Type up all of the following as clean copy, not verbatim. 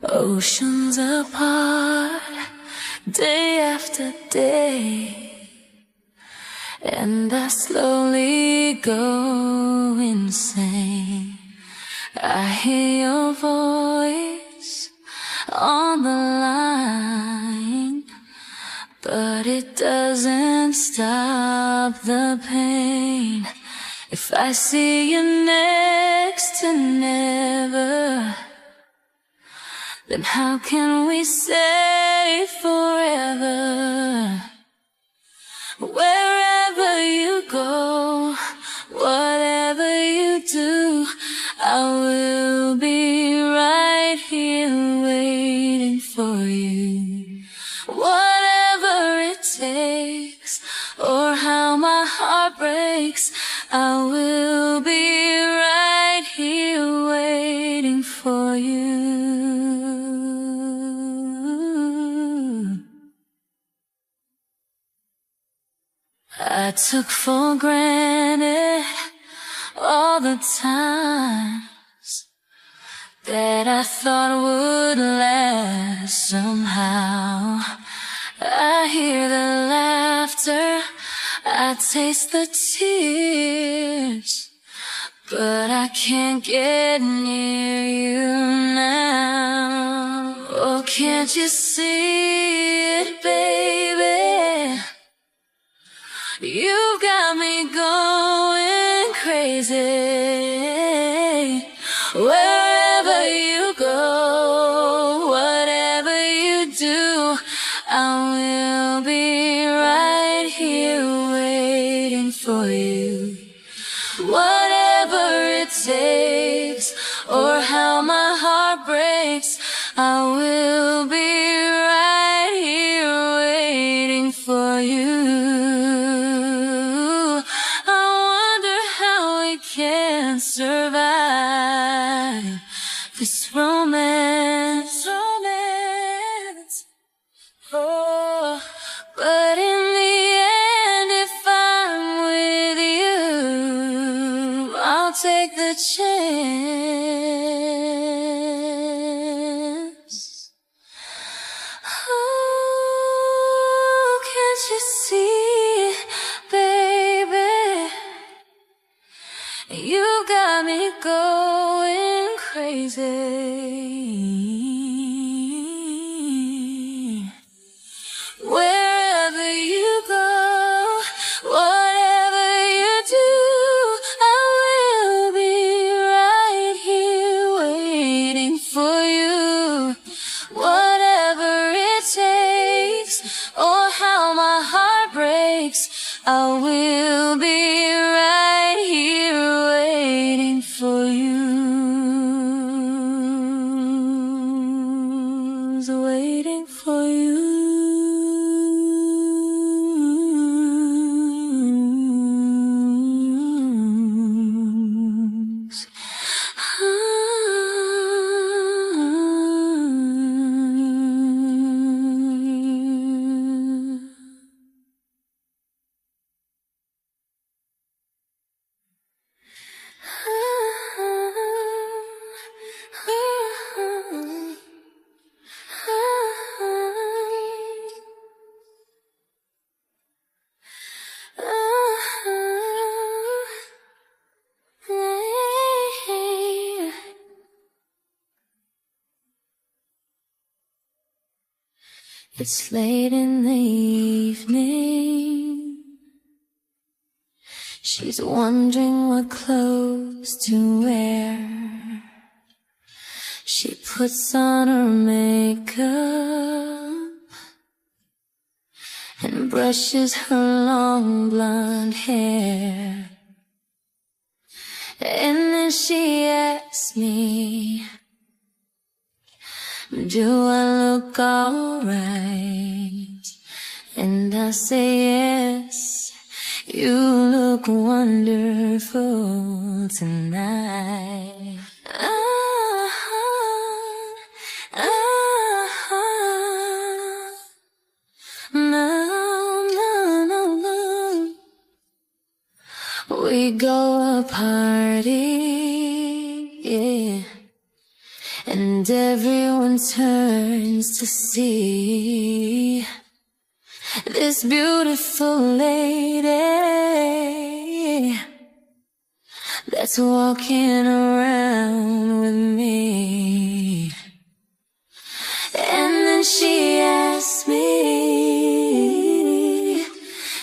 Oceans apart, day after day, and I slowly go insane. I hear your voice on the line, but it doesn't stop the pain. If I see you next to never, then how can we say forever? Wherever you go, whatever you do, I will be right here waiting for you. Whatever it takes, or how my heart breaks, I will be right here waiting for you. I took for granted all the times that I thought would last somehow. I hear the laughter, I taste the tears, but I can't get near you now. Oh, can't you see it, baby? You got me going crazy. Wherever you go, whatever you do, I will be right here waiting for you. Whatever it takes, or how my heart breaks, I will be right here waiting for you. Survive this romance, oh, but in the end, if I'm with you, I'll take the chance. Oh, can't you see, baby? You got me going crazy. Wherever you go, whatever you do, I will be right here waiting for you. Whatever it takes, or how my heart breaks, I will be right here waiting for you. Waiting for you. It's late in the evening. She's wondering what clothes to wear. She puts on her makeup and brushes her long blonde hair. And then she asks me, do I look alright? And I say yes, you look wonderful tonight. No. We go a party, yeah, and everyone turns to see this beautiful lady that's walking around with me. And then she asked me,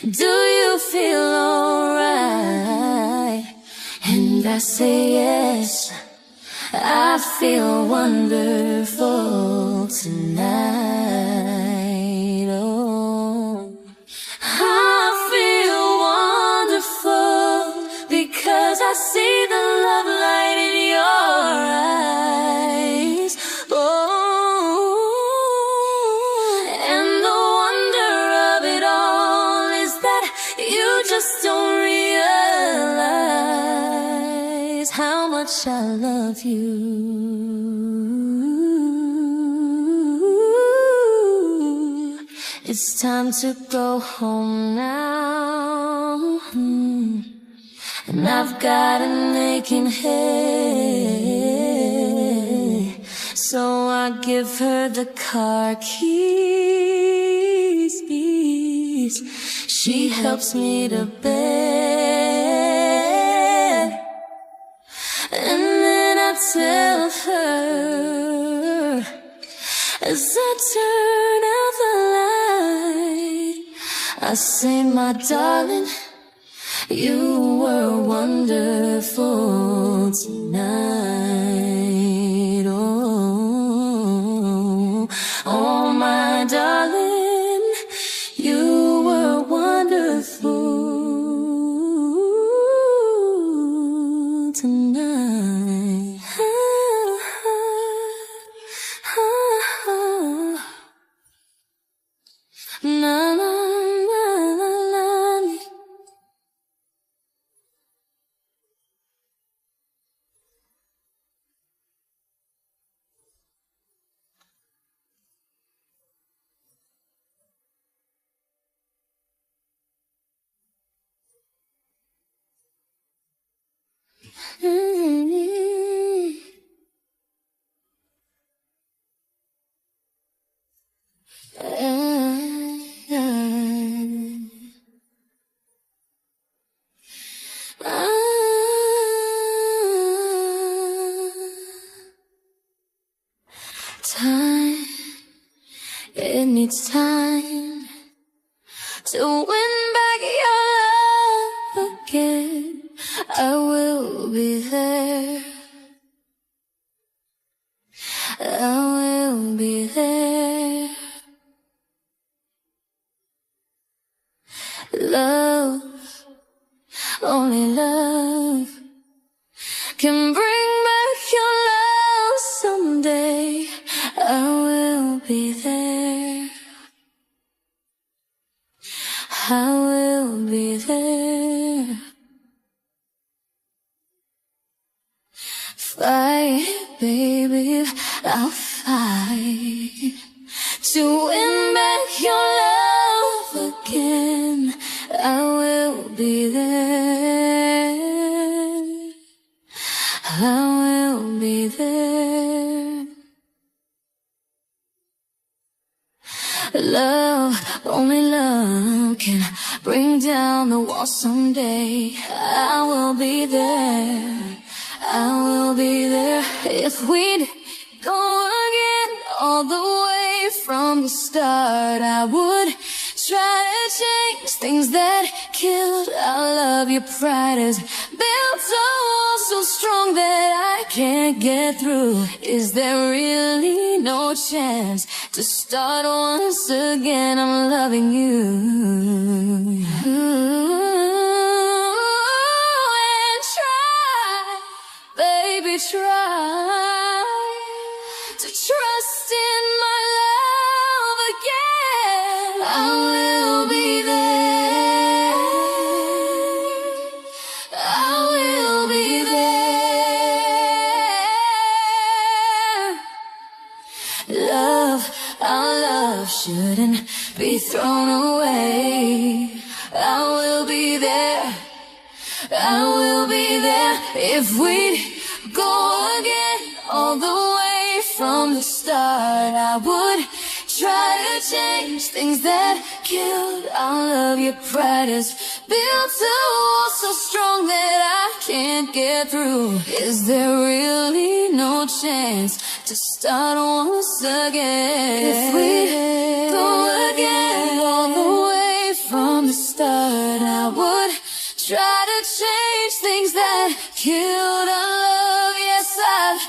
do you feel alright? And I say yes, I feel wonderful tonight. Oh, I feel wonderful because I see the love light in your eyes. Oh, and the wonder of it all is that you just don't realize how much I love you. It's time to go home now, and I've got an aching head, so I give her the car keys. She helps me to bed, and then I tell her, as I turn out the light, I say, my darling, you were wonderful tonight. Oh, oh, my darling, you were wonderful tonight. Na, na, na, na, na. Time, it needs time to win back your love again. I will be there, I will be there. Love, only love can bring back your love someday. I will be there, I will be there. Fight, baby, I'll fight to win back your love again. I will be there, I will be there. Love, only love can bring down the wall someday. I will be there, I will be there. If we'd go again all the way from the start, I would try to change things that killed our love. Your pride has built a wall so strong that I can't get through. Is there really no chance to start once again? I'm loving you. And try, baby, try to trust in my love again. I will be there, I will be there. Love, our love shouldn't be thrown away. I will be there, I will be there. If we'd go again all the way from the start, I would try to change things that killed all of your pride has built a wall so strong that I can't get through. Is there really no chance to start once again? If we go again all the way from the start, I would try to change things that killed our love. Yes, I've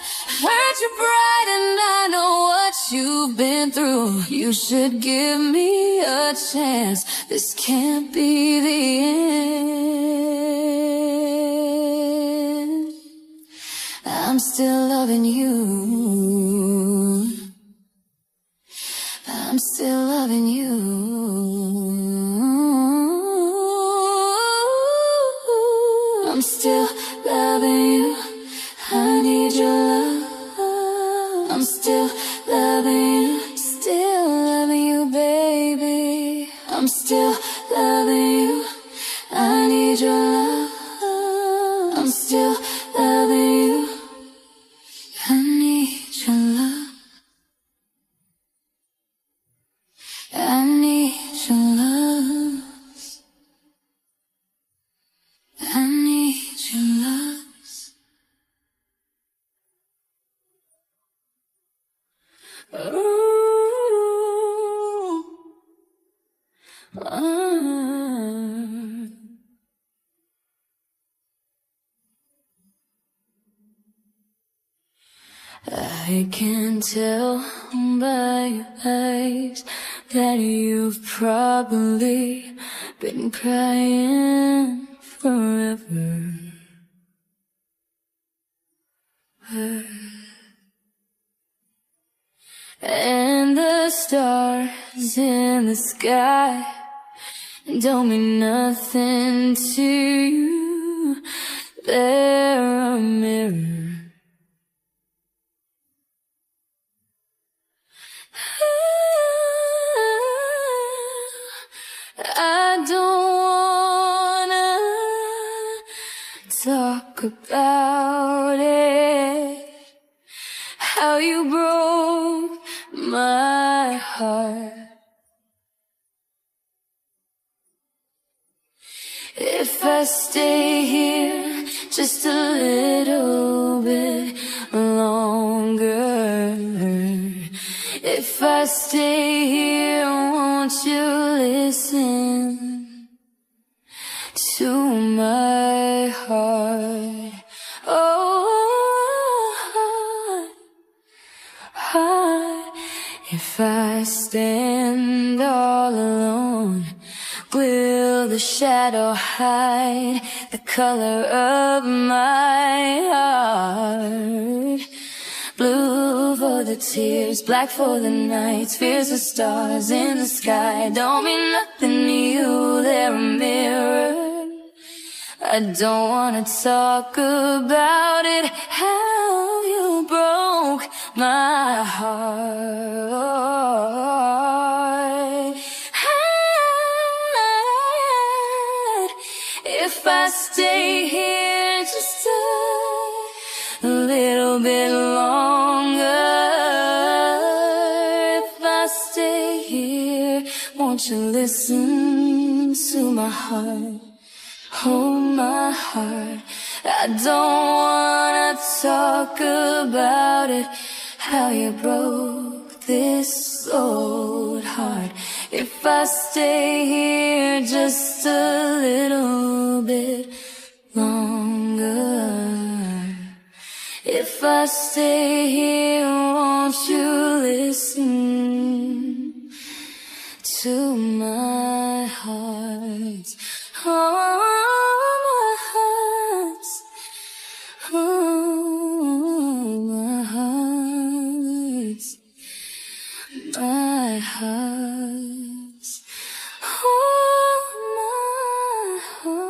heard your pride and I know what you've been through. You should give me a chance. This can't be the end. I'm still loving you. I'm still loving you. I'm still loving you. I need your love. I'm still loving you. Still loving you, baby. I'm still loving you. I need your love. I'm still loving you. I need your love. I need your love. I need your love. I can tell by your eyes that you've probably been crying forever. And the stars in the sky don't mean nothing to you. They're a mirror. I don't wanna talk about it, how you broke my heart. If I stay here just a little bit longer, if I stay here, won't you listen to my heart? Oh, heart. If I stand all alone, will the shadow hide the color of my heart? Blue for the tears, black for the nights, fears of stars in the sky don't mean nothing to you, they're a mirror. I don't wanna talk about it, how you broke my heart. If I stay here just a little bit longer, if I stay here, won't you listen to my heart? Hold my heart. I don't wanna talk about it, how you broke this old heart. If I stay here just a little bit longer, if I stay here, won't you listen to my heart? Oh, my heart. Oh, my heart. My heart. Oh, my heart.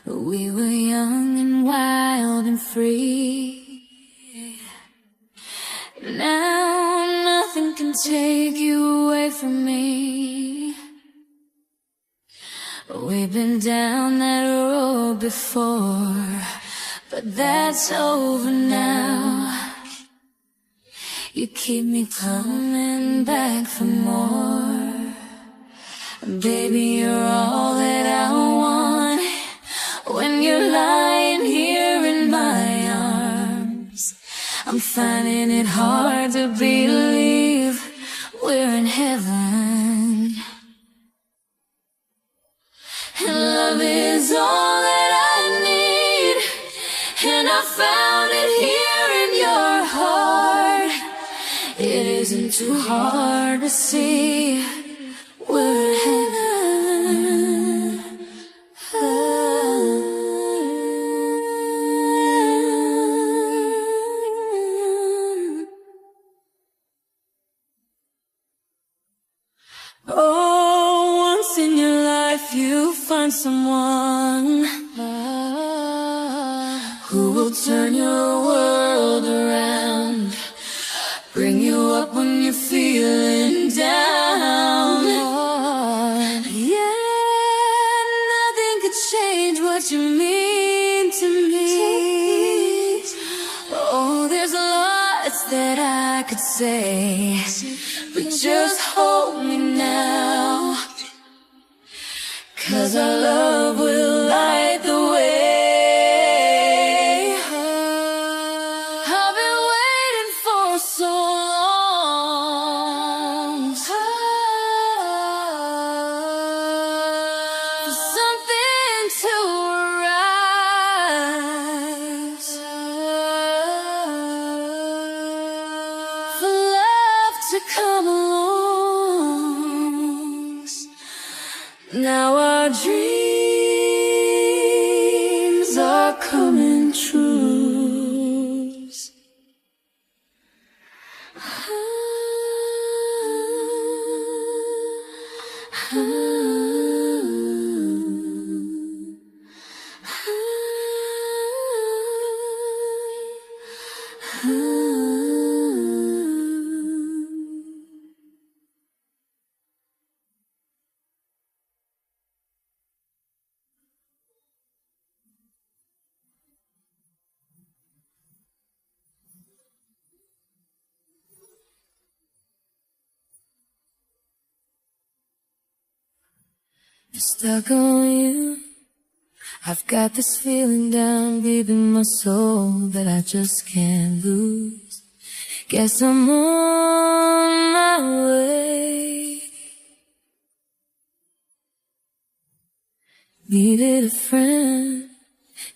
We were young and wild and free. Now nothing can take you away from me. We've been down that road before, but that's over now. You keep me coming back for more. Baby, you're all that I want. When you're lying here in my arms, I'm finding it hard to believe we're in heaven. And love is all that I need, and I found it here in your heart. It isn't too hard to see we're in heaven. Oh, once in your life you find someone who will turn your world around, bring you up when you're feeling down. Yeah, nothing could change what you mean to me. Oh, there's lots that I could say, but just hold me now, 'cause our love will light the way. I've been waiting for so long, for something to arise, for love to come along. Now our dreams are coming true. Stuck on you, I've got this feeling down deep in my soul that I just can't lose. Guess I'm on my way. Needed a friend,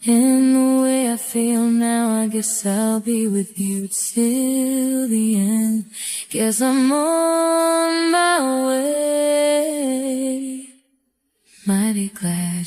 and the way I feel now, I guess I'll be with you till the end. Guess I'm on my way. Mighty glad